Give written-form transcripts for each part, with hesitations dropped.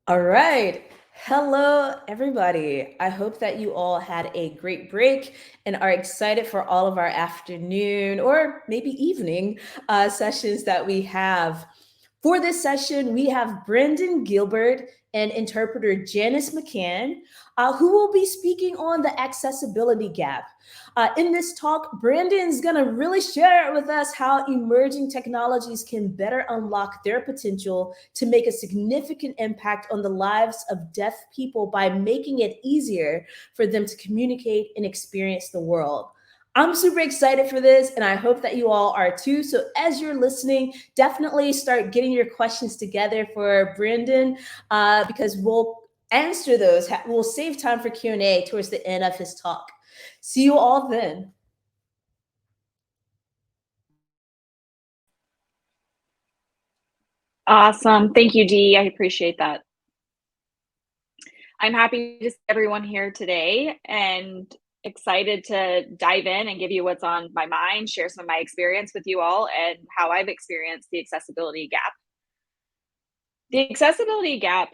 All right. Hello, everybody. I hope that you all had a great break and are excited for all of our afternoon or maybe evening sessions that we have. For this session, we have Brendan Gilbert and interpreter Janice McCann, who will be speaking on the accessibility gap. In this talk, Brandon's going to really share with us how emerging technologies can better unlock their potential to make a significant impact on the lives of deaf people by making it easier for them to communicate and experience the world. I'm super excited for this, and I hope that you all are too. So, as you're listening, definitely start getting your questions together for Brandon, because we'll answer those. We'll save time for Q&A towards the end of his talk. See you all then. Awesome. Thank you, Dee. I appreciate that. I'm happy to see everyone here today and excited to dive in and give you what's on my mind, share some of my experience with you all and how I've experienced the accessibility gap. The accessibility gap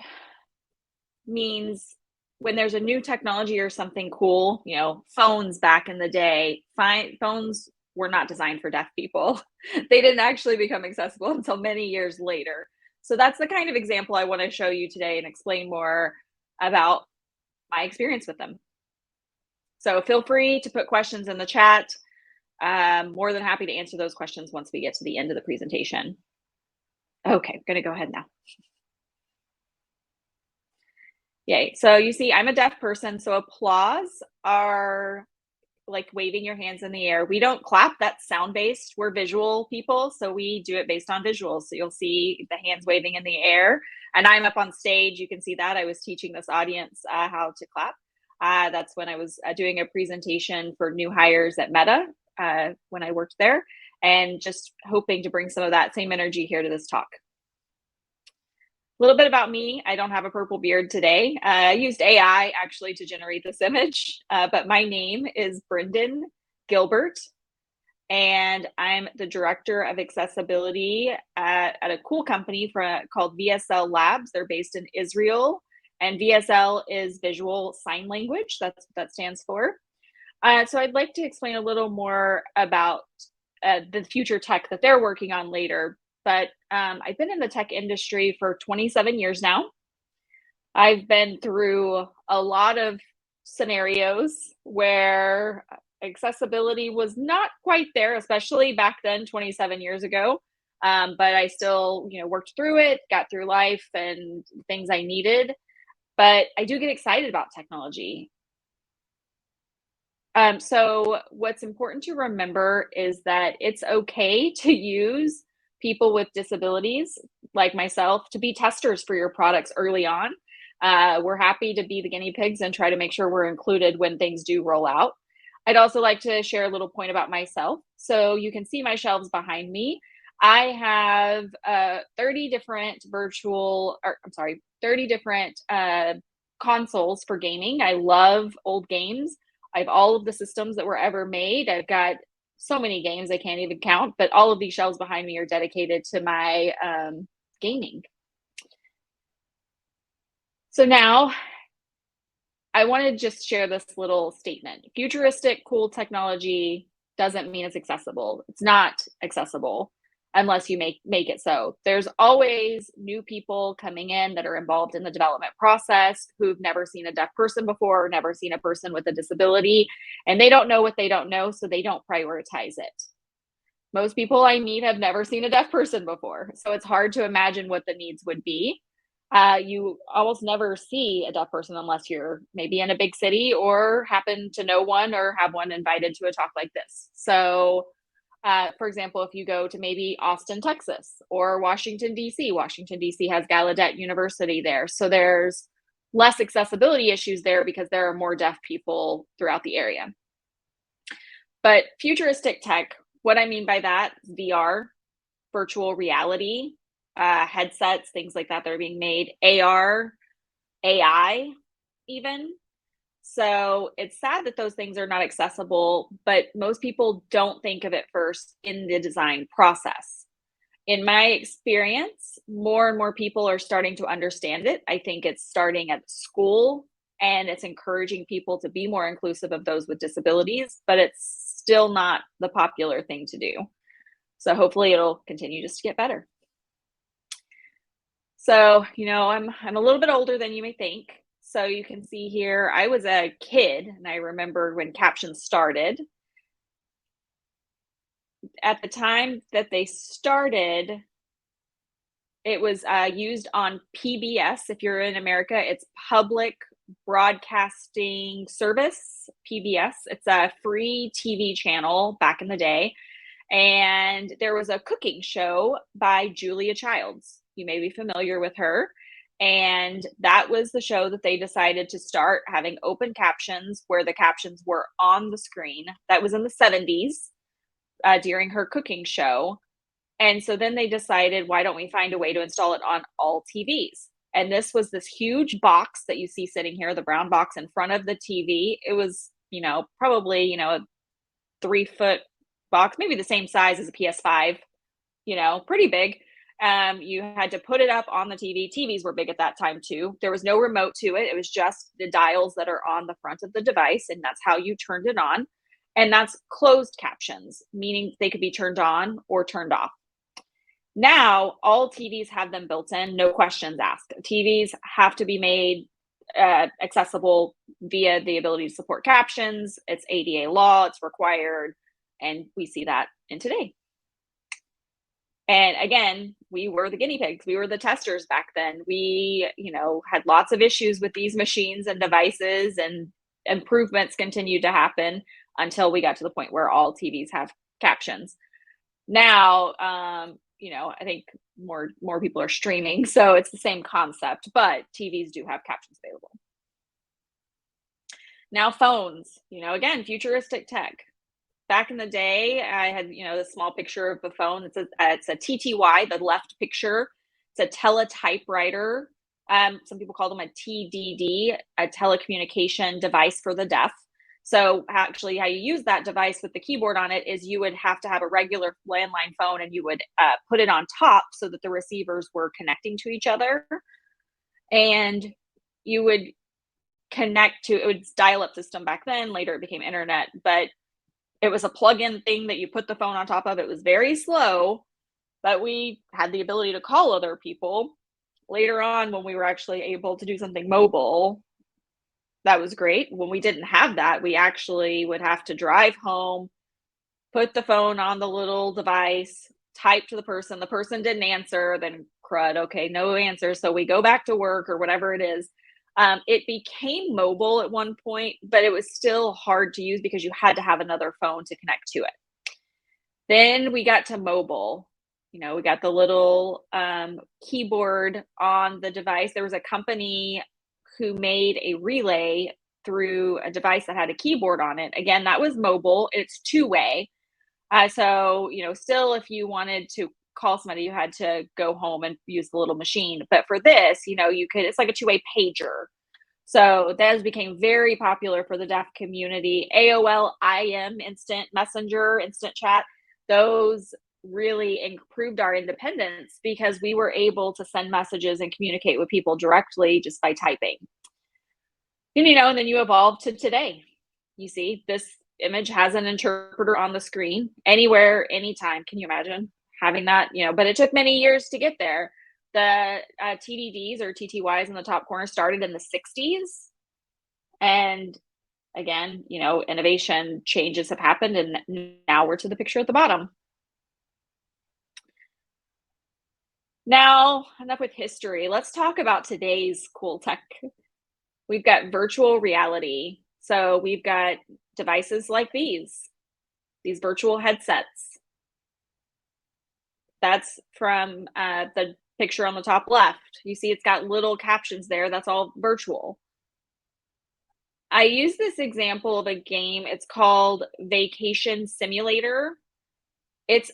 means when there's a new technology or something cool, phones back in the day, phones were not designed for deaf people. They didn't actually become accessible until many years later. So that's the kind of example I want to show you today and explain more about my experience with them. So feel free to put questions in the chat. More than happy to answer those questions once we get to the end of the presentation. Okay, I'm going to go ahead now. Yay. So you see, I'm a deaf person, so applause are like waving your hands in the air. We don't clap, that's sound-based. We're visual people, so we do it based on visuals. So you'll see the hands waving in the air, and I'm up on stage. You can see that. I was teaching this audience how to clap. That's when I was doing a presentation for new hires at Meta when I worked there, and just hoping to bring some of that same energy here to this talk. A little bit about me. I don't have a purple beard today. I used AI actually to generate this image, but my name is Brendan Gilbert, and I'm the director of accessibility at a cool company called VSL Labs. They're based in Israel, and VSL is Visual Sign Language. That's what that stands for. So I'd like to explain a little more about the future tech that they're working on later. But I've been in the tech industry for 27 years now. I've been through a lot of scenarios where accessibility was not quite there, especially back then, 27 years ago. But I still, worked through it, got through life and things I needed. But I do get excited about technology. So what's important to remember is that it's okay to use people with disabilities like myself to be testers for your products early on. We're happy to be the guinea pigs and try to make sure we're included when things do roll out. I'd also like to share a little point about myself. So you can see my shelves behind me. I have 30 different 30 different consoles for gaming. I love old games. I have all of the systems that were ever made. I've got so many games I can't even count, but all of these shelves behind me are dedicated to my gaming. So now I want to just share this little statement. Futuristic, cool technology doesn't mean it's accessible. It's not accessible unless you make it so. There's always new people coming in that are involved in the development process who've never seen a deaf person before, or never seen a person with a disability, and they don't know what they don't know, so they don't prioritize it. Most people I meet have never seen a deaf person before, so it's hard to imagine what the needs would be. You almost never see a deaf person unless you're maybe in a big city or happen to know one or have one invited to a talk like this. So for example, if you go to maybe Austin, Texas, or Washington, D.C., Washington, D.C. has Gallaudet University there. So there's less accessibility issues there because there are more deaf people throughout the area. But futuristic tech, what I mean by that, VR, virtual reality, headsets, things like that are being made, AR, AI even. So it's sad that those things are not accessible, but most people don't think of it first in the design process. In my experience, more and more people are starting to understand it. I think it's starting at school, and it's encouraging people to be more inclusive of those with disabilities, but it's still not the popular thing to do. So hopefully it'll continue just to get better. So, I'm a little bit older than you may think. So you can see here, I was a kid and I remember when captions started. At the time that they started, it was used on PBS. If you're in America, it's Public Broadcasting Service, PBS. It's a free TV channel back in the day. And there was a cooking show by Julia Childs. You may be familiar with her. And that was the show that they decided to start having open captions, where the captions were on the screen. That was in the 70s during her cooking show. And so then they decided, why don't we find a way to install it on all TVs? And this was this huge box that you see sitting here, the brown box in front of the TV. It was, probably, a 3-foot box, maybe the same size as a PS5, pretty big. You had to put it up on the TV. TVs were big at that time too. There was no remote to it. It was just the dials that are on the front of the device, and that's how you turned it on. And that's closed captions, meaning they could be turned on or turned off. Now, all TVs have them built in, no questions asked. TVs have to be made accessible via the ability to support captions. It's ADA law, it's required, and we see that in today. And again, we were the guinea pigs. We were the testers back then. We, had lots of issues with these machines and devices, and improvements continued to happen until we got to the point where all TVs have captions. Now, I think more people are streaming, so it's the same concept, but TVs do have captions available. Now phones, again, futuristic tech. Back in the day, I had, this small picture of the phone. It's a TTY, the left picture. It's a teletypewriter. Some people call them a TDD, a telecommunication device for the deaf. So actually how you use that device with the keyboard on it is you would have to have a regular landline phone, and you would put it on top so that the receivers were connecting to each other. And you would connect to, it was dial-up system back then. Later it became internet, but it was a plug-in thing that you put the phone on top of. It was very slow, but we had the ability to call other people. Later on, when we were actually able to do something mobile, that was great. When we didn't have that, we actually would have to drive home, put the phone on the little device, type to the person. The person didn't answer, then crud, okay, no answer. So we go back to work or whatever it is. It became mobile at one point, but it was still hard to use because you had to have another phone to connect to it. Then we got to mobile. We got the little keyboard on the device. There was a company who made a relay through a device that had a keyboard on it. Again, that was mobile. It's two-way. So, still, if you wanted to call somebody, you had to go home and use the little machine. But for this, you could, it's like a two-way pager. So those became very popular for the deaf community. AOL, IM, instant messenger, instant chat, those really improved our independence because we were able to send messages and communicate with people directly just by typing. And then you evolve to today. You see, this image has an interpreter on the screen anywhere, anytime. Can you imagine having that? But it took many years to get there. The TDDs or TTYs in the top corner started in the 60s. And again, innovation changes have happened, and now we're to the picture at the bottom. Now, enough with history. Let's talk about today's cool tech. We've got virtual reality. So we've got devices like these virtual headsets. That's from the picture on the top left. You see it's got little captions there. That's all virtual. I use this example of a game. It's called Vacation Simulator. It's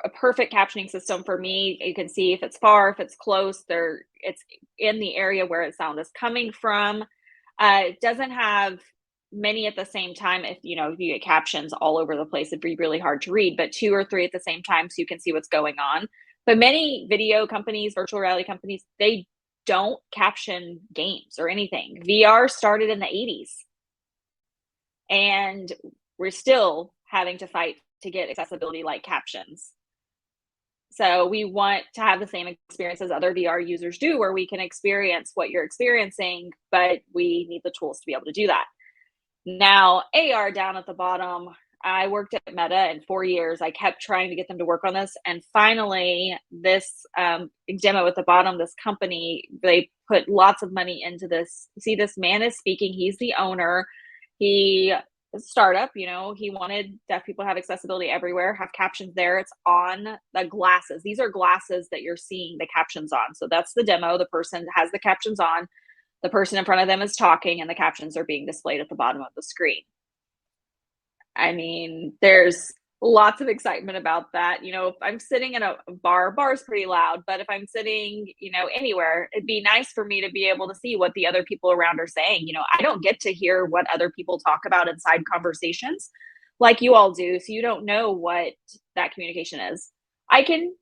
a perfect captioning system for me. You can see if it's far, if it's close, it's in the area where its sound is coming from. It doesn't have many at the same time. If you get captions all over the place, it'd be really hard to read, but 2 or 3 at the same time so you can see what's going on. But many video companies, virtual reality companies, they don't caption games or anything. VR started in the 80s, and we're still having to fight to get accessibility like captions. So we want to have the same experience as other VR users do, where we can experience what you're experiencing, but we need the tools to be able to do that. Now, AR down at the bottom, I worked at Meta, and 4 years, I kept trying to get them to work on this. And finally, this demo at the bottom, this company, they put lots of money into this. See, this man is speaking. He's the owner. He startup, you know, he wanted deaf people to have accessibility everywhere, have captions there. It's on the glasses. These are glasses that you're seeing the captions on. So that's the demo. The person has the captions on. The person in front of them is talking, and the captions are being displayed at the bottom of the screen. I mean, there's lots of excitement about that. You know, if I'm sitting in a bar is pretty loud, but if I'm sitting, you know, anywhere, it'd be nice for me to be able to see what the other people around are saying. You know, I don't get to hear what other people talk about inside conversations like you all do. So you don't know what that communication is. I can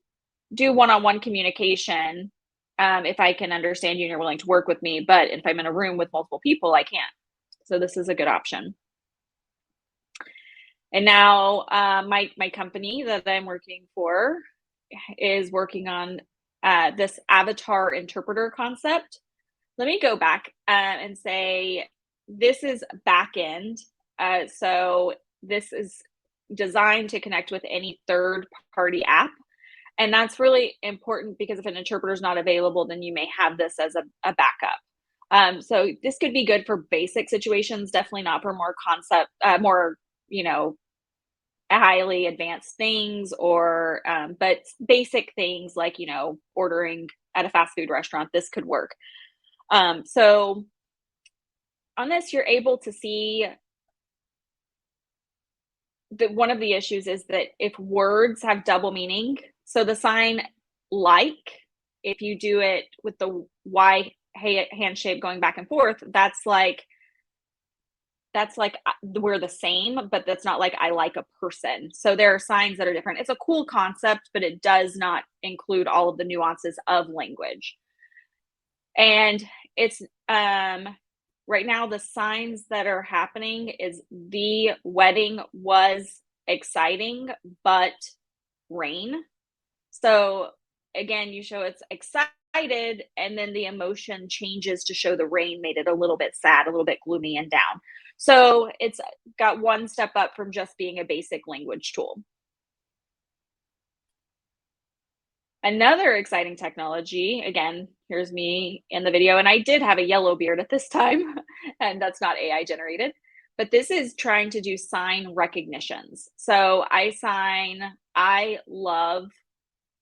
do one-on-one communication if I can understand you and you're willing to work with me. But if I'm in a room with multiple people, I can't. So this is a good option. And now my company that I'm working for is working on this avatar interpreter concept. Let me go back and say this is back end. So this is designed to connect with any third party app. And that's really important because if an interpreter is not available, then you may have this as a backup. So this could be good for basic situations, definitely not for more more, you know, highly advanced things or but basic things like, you know, ordering at a fast food restaurant, this could work. So on this, you're able to see that one of the issues is that if words have double meaning, so the sign like, if you do it with the Y hand shape going back and forth, that's like we're the same, but that's not like I like a person. So there are signs that are different. It's a cool concept, but it does not include all of the nuances of language. And it's right now the signs that are happening is the wedding was exciting, but rain. So again, you show it's excited, and then the emotion changes to show the rain made it a little bit sad, a little bit gloomy and down. So it's got one step up from just being a basic language tool. Another exciting technology, again, here's me in the video, and I did have a yellow beard at this time, and that's not AI generated, but this is trying to do sign recognitions. So I love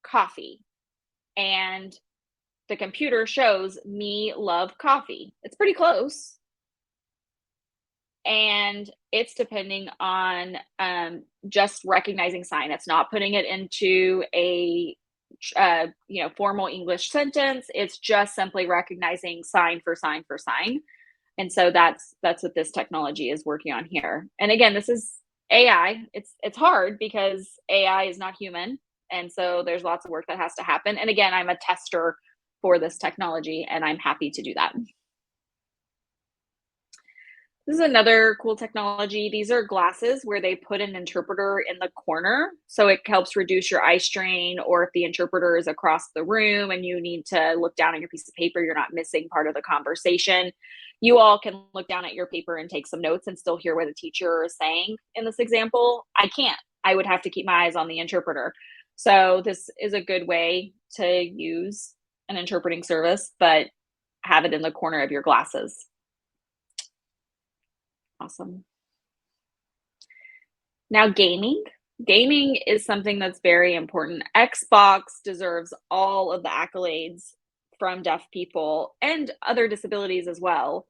coffee, and the computer shows me love coffee. It's pretty close. And it's depending on just recognizing sign. It's not putting it into a you know, formal English sentence. It's just simply recognizing sign for sign for sign. And so that's what this technology is working on here. And again, this is AI. It's hard because AI is not human, and so there's lots of work that has to happen. And again, I'm a tester for this technology, and I'm happy to do that. This is another cool technology. These are glasses where they put an interpreter in the corner. So it helps reduce your eye strain, or if the interpreter is across the room and you need to look down at your piece of paper, you're not missing part of the conversation. You all can look down at your paper and take some notes and still hear what the teacher is saying in this example. I can't. I would have to keep my eyes on the interpreter. So this is a good way to use an interpreting service, but have it in the corner of your glasses. Awesome. Now, gaming. Gaming is something that's very important. Xbox deserves all of the accolades from deaf people and other disabilities as well.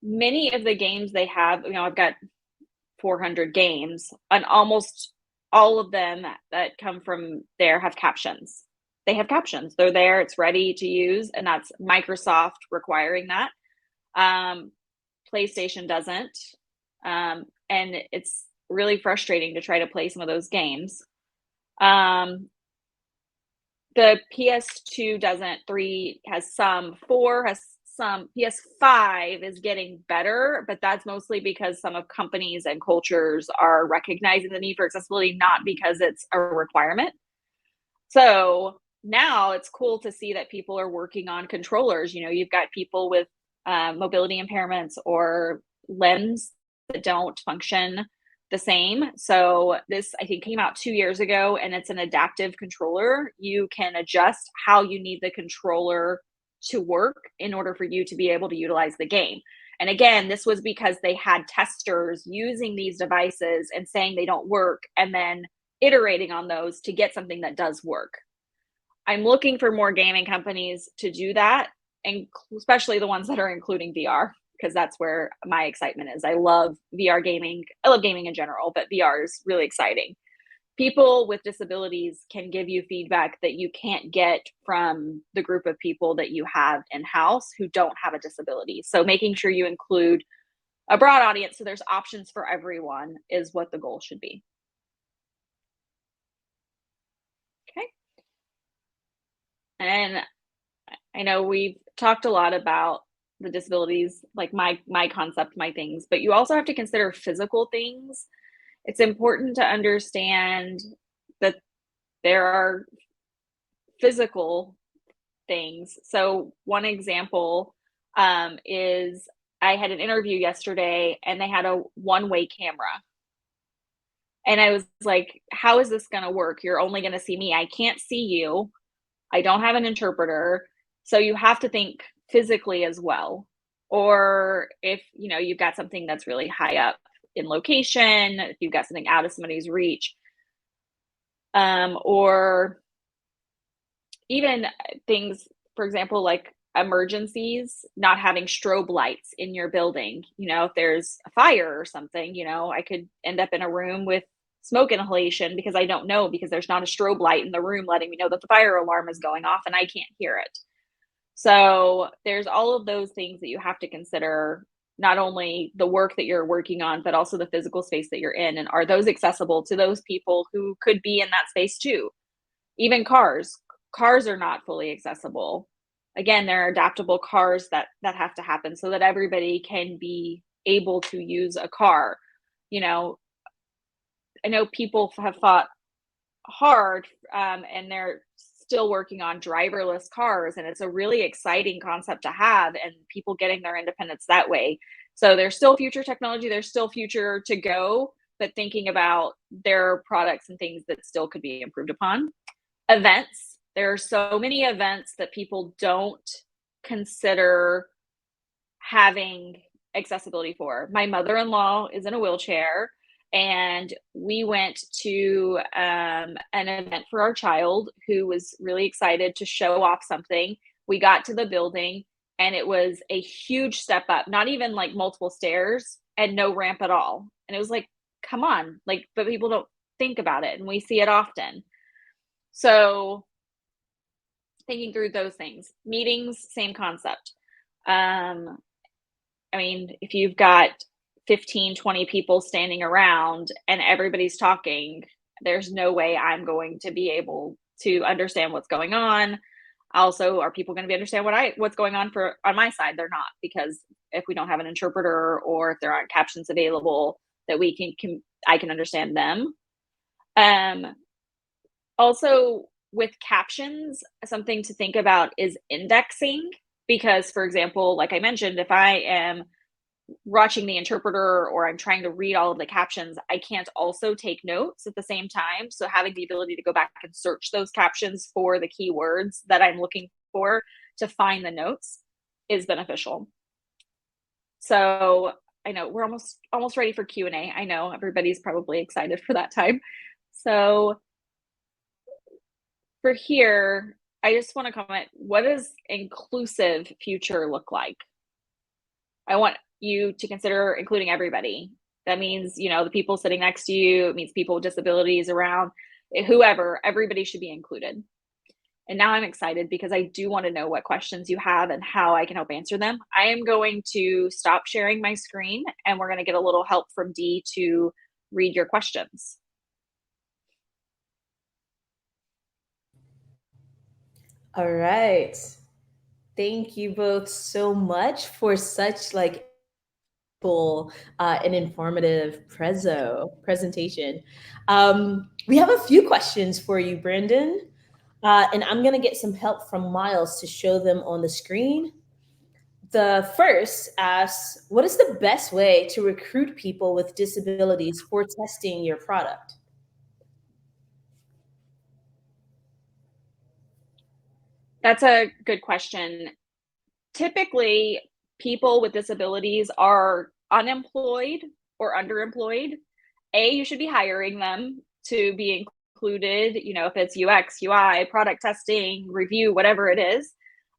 Many of the games they have, you know, I've got 400 games, and almost all of them that come from there have captions. They have captions. They're there, it's ready to use, and that's Microsoft requiring that. PlayStation doesn't. And it's really frustrating to try to play some of those games. There's The PS2 doesn't, 3 has some, 4 has some, PS5 is getting better, but that's mostly because some of companies and cultures are recognizing the need for accessibility, not because it's a requirement. So now it's cool to see that people are working on controllers. You know, you've got people with mobility impairments or limbs that don't function the same. So this, I think, came out 2 years ago, and it's an adaptive controller. You can adjust how you need the controller to work in order for you to be able to utilize the game. And again, this was because they had testers using these devices and saying they don't work, and then iterating on those to get something that does work. I'm looking for more gaming companies to do that, and especially the ones that are including VR, because that's where my excitement is. I love VR gaming. I love gaming in general, but VR is really exciting. People with disabilities can give you feedback that you can't get from the group of people that you have in-house who don't have a disability. So making sure you include a broad audience so there's options for everyone is what the goal should be. Okay. And I know we've talked a lot about the disabilities, like my concept, my things, but you also have to consider physical things. It's important to understand that there are physical things. So one example is I had an interview yesterday, and they had a one-way camera. And I was like, how is this going to work? You're only going to see me. I can't see you. I don't have an interpreter. So you have to think physically as well. Or if, you know, you've got something that's really high up in location, if you've got something out of somebody's reach, or even things, for example, like emergencies, not having strobe lights in your building. You know, if there's a fire or something, you know, I could end up in a room with smoke inhalation because I don't know, because there's not a strobe light in the room letting me know that the fire alarm is going off and I can't hear it. So there's all of those things that you have to consider, not only the work that you're working on, but also the physical space that you're in. And are those accessible to those people who could be in that space too? Even cars. Cars are not fully accessible. Again, there are adaptable cars that have to happen so that everybody can be able to use a car. You know, I know people have fought hard, and they're still working on driverless cars, and it's a really exciting concept to have, and people getting their independence that way. So there's still future technology, there's still future to go, but thinking about their products and things that still could be improved upon. Events. There are so many events that people don't consider having accessibility for. My mother-in-law is in a wheelchair, and we went to an event for our child who was really excited to show off something. We got to the building, and it was a huge step up, not even like multiple stairs, and no ramp at all. And it was like, come on, like, but people don't think about it, and we see it often. So thinking through those things. Meetings, same concept. I mean, if you've got 15, 20 people standing around and everybody's talking, there's no way I'm going to be able to understand what's going on. Also, are people going to be understand what's going on on my side? They're not, because if we don't have an interpreter or if there aren't captions available that I can understand them. Also, with captions, something to think about is indexing, because, for example, like I mentioned, if I am watching the interpreter or I'm trying to read all of the captions, I can't also take notes at the same time. So having the ability to go back and search those captions for the keywords that I'm looking for to find the notes is beneficial. So I know we're almost ready for Q&A. I know everybody's probably excited for that time. So for here, I just want to comment, what does inclusive future look like? I want you to consider including everybody. That means, you know, the people sitting next to you, it means people with disabilities around, whoever, everybody should be included. And now I'm excited because I do want to know what questions you have and how I can help answer them. I am going to stop sharing my screen, and we're going to get a little help from Dee to read your questions. All right. Thank you both so much for such like full and informative presentation. We have a few questions for you, Brandon, and I'm gonna get some help from Miles to show them on the screen. The first asks, "What is the best way to recruit people with disabilities for testing your product?" That's a good question. Typically, people with disabilities are unemployed or underemployed. You should be hiring them to be included, if it's UX, UI, product testing, review, whatever it is.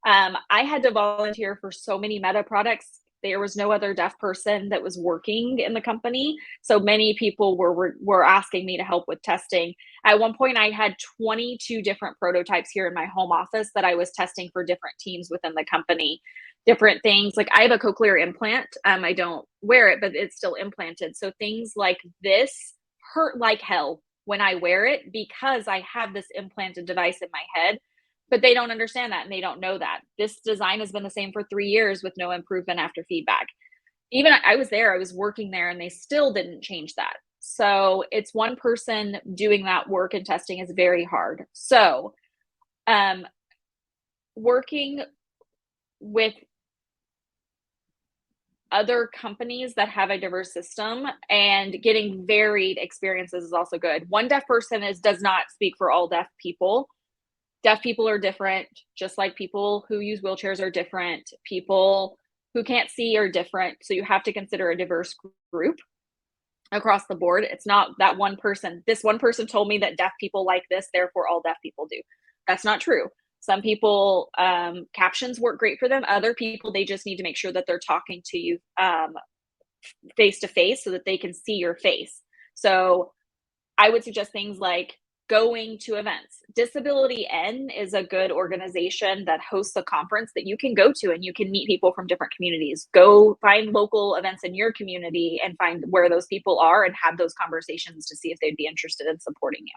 I had to volunteer for so many Meta products. There was no other deaf person that was working in the company, so many people were asking me to help with testing. At one point, I had 22 different prototypes here in my home office that I was testing for different teams within the company. Different things like I have a cochlear implant. I don't wear it, but it's still implanted. So things like this hurt like hell when I wear it because I have this implanted device in my head, but they don't understand that and they don't know that. This design has been the same for 3 years with no improvement after feedback. Even I was there, I was working there, and they still didn't change that. So it's one person doing that work and testing is very hard. So um, working with other companies that have a diverse system and getting varied experiences is also good. One deaf person does not speak for all deaf people. Deaf people are different, just like people who use wheelchairs are different. People who can't see are different. So you have to consider a diverse group across the board. It's not that one person. This one person told me that deaf people like this, therefore all deaf people do. That's not true. Some people, captions work great for them. Other people, they just need to make sure that they're talking to you face to face so that they can see your face. So I would suggest things like going to events. Disability N is a good organization that hosts a conference that you can go to and you can meet people from different communities. Go find local events in your community and find where those people are and have those conversations to see if they'd be interested in supporting you.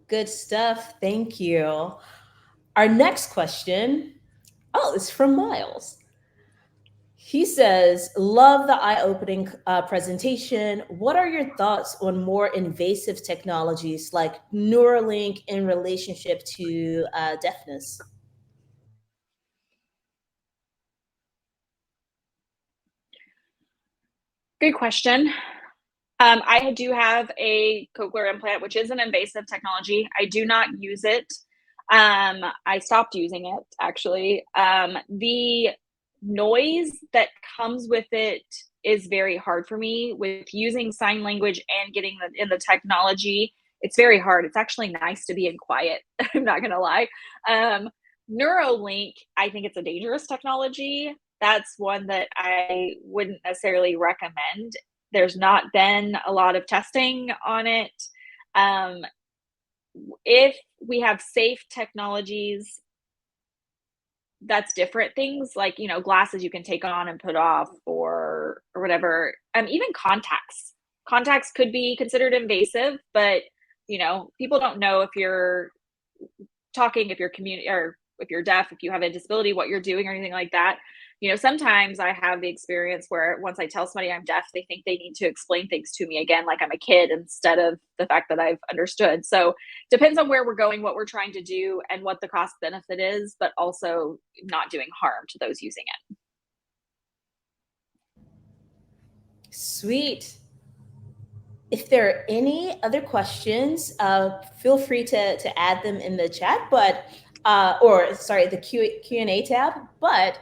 Good stuff. Thank you. Our next question, oh, it's from Miles. He says, "Love the eye opening presentation. What are your thoughts on more invasive technologies like Neuralink in relationship to deafness?" Good question. I do have a cochlear implant, which is an invasive technology. I do not use it. I stopped using it actually. The noise that comes with it is very hard for me with using sign language and getting in the technology. It's very hard. It's actually nice to be in quiet. I'm not gonna lie. Um, Neuralink, I think it's a dangerous technology. That's one that I wouldn't necessarily recommend. There's not been a lot of testing on it. Um, if we have safe technologies, that's different things like glasses you can take on and put off or whatever. Even contacts could be considered invasive, but people don't know if you're talking, if you're community or if you're deaf, if you have a disability, what you're doing or anything like that. Sometimes I have the experience where once I tell somebody I'm deaf, they think they need to explain things to me again, like I'm a kid, instead of the fact that I've understood. So depends on where we're going, what we're trying to do, and what the cost benefit is, but also not doing harm to those using it. Sweet. If there are any other questions, feel free to add them in the chat, but or sorry, the Q&A tab. But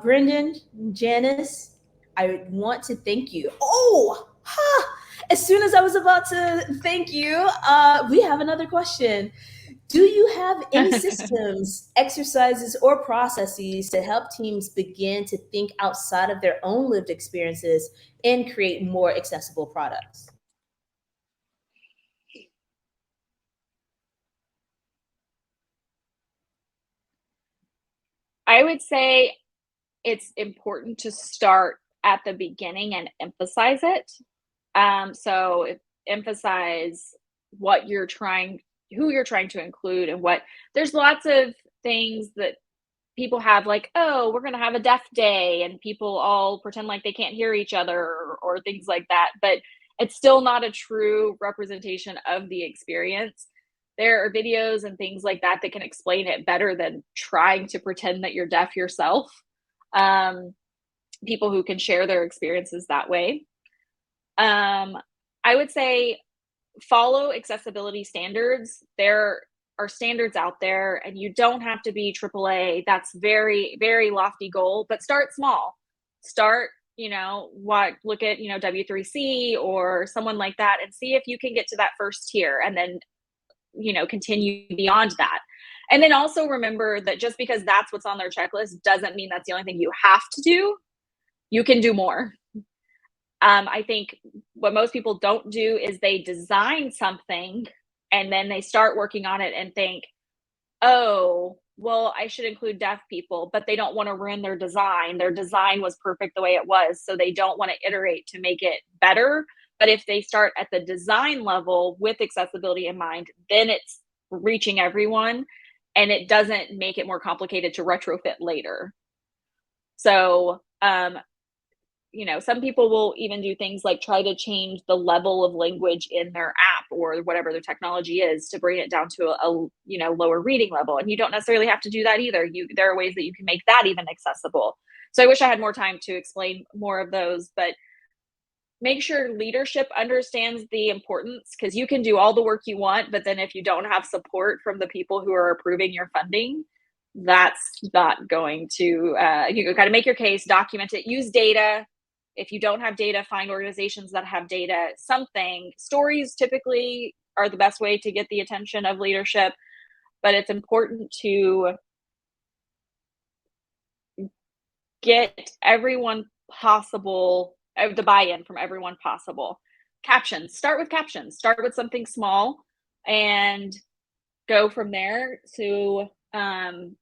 Brendan, Janice, I want to thank you. Oh, ha! As soon as I was about to thank you, we have another question. Do you have any systems, exercises, or processes to help teams begin to think outside of their own lived experiences and create more accessible products? I would say it's important to start at the beginning and emphasize it. So emphasize what you're trying who you're trying to include and what. There's lots of things that people have, like, oh, we're going to have a deaf day and people all pretend like they can't hear each other, or things like that, but it's still not a true representation of the experience. There are videos and things like that that can explain it better than trying to pretend that you're deaf yourself. People who can share their experiences that way. I would say follow accessibility standards. There are standards out there, and you don't have to be AAA. That's very, very lofty goal, but start small. Start, look at, W3C or someone like that, and see if you can get to that first tier, and then, continue beyond that. And then also remember that just because that's what's on their checklist doesn't mean that's the only thing you have to do. You can do more. I think what most people don't do is they design something and then they start working on it and think, oh, well, I should include deaf people, but they don't want to ruin their design. Their design was perfect the way it was, so they don't want to iterate to make it better. But if they start at the design level with accessibility in mind, then it's reaching everyone, and it doesn't make it more complicated to retrofit later. So, some people will even do things like try to change the level of language in their app or whatever their technology is to bring it down to a lower reading level. And you don't necessarily have to do that either. There are ways that you can make that even accessible. So I wish I had more time to explain more of those, but make sure leadership understands the importance, because you can do all the work you want, but then if you don't have support from the people who are approving your funding, that's not going to, you got to make your case, document it, use data. If you don't have data, find organizations that have data. Stories typically are the best way to get the attention of leadership, but it's important to get everyone possible, the buy-in from everyone possible. Captions, start with something small and go from there. So, one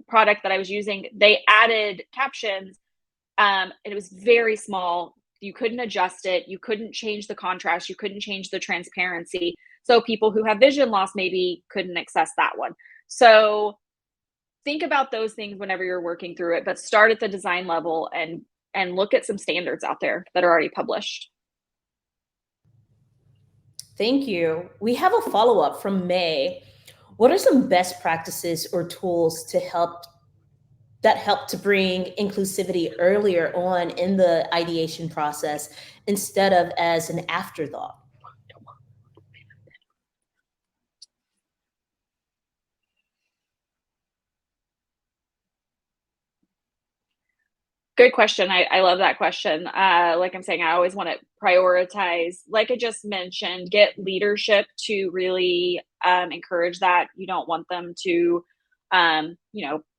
product that I was using, they added captions. And it was very small. You couldn't adjust it. You couldn't change the contrast. You couldn't change the transparency. So people who have vision loss maybe couldn't access that one. So think about those things whenever you're working through it, but start at the design level and look at some standards out there that are already published. Thank you. We have a follow-up from May. What are some best practices or tools that help to bring inclusivity earlier on in the ideation process instead of as an afterthought? Good question. I love that question. Like I'm saying, I always want to prioritize, like I just mentioned, get leadership to really encourage that. You don't want them to,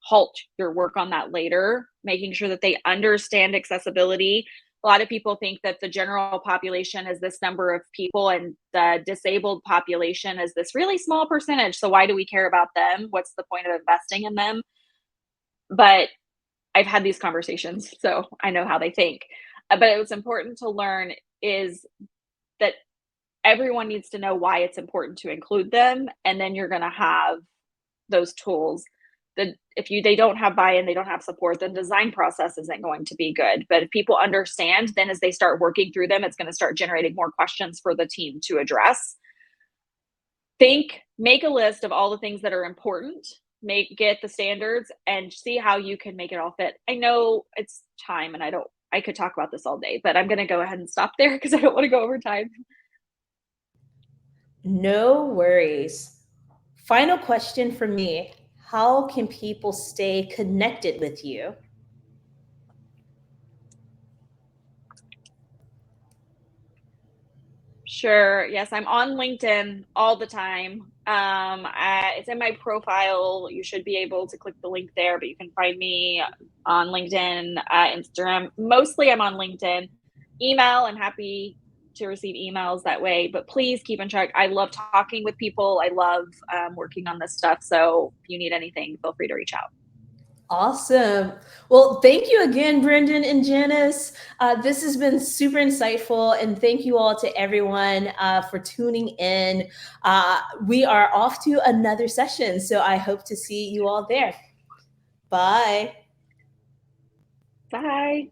halt your work on that later, making sure that they understand accessibility. A lot of people think that the general population is this number of people and the disabled population is this really small percentage. So why do we care about them? What's the point of investing in them? But I've had these conversations, so I know how they think. But what's important to learn is that everyone needs to know why it's important to include them, and then you're going to have those tools. That if they don't have buy-in, they don't have support, then design process isn't going to be good. But if people understand, then as they start working through them, it's going to start generating more questions for the team to address. Make a list of all the things that are important, get the standards, and see how you can make it all fit. I know it's time, and I could talk about this all day, but I'm going to go ahead and stop there because I don't want to go over time. No worries. Final question for me. How can people stay connected with you? Sure. Yes, I'm on LinkedIn all the time. It's in my profile. You should be able to click the link there, but you can find me on LinkedIn, Instagram. Mostly I'm on LinkedIn. Email, I'm happy to receive emails that way, but please keep in check. I love talking with people. I love working on this stuff. So if you need anything, feel free to reach out. Awesome. Well, thank you again, Brendan and Janice. This has been super insightful, and thank you all to everyone for tuning in. We are off to another session, so I hope to see you all there. Bye. Bye.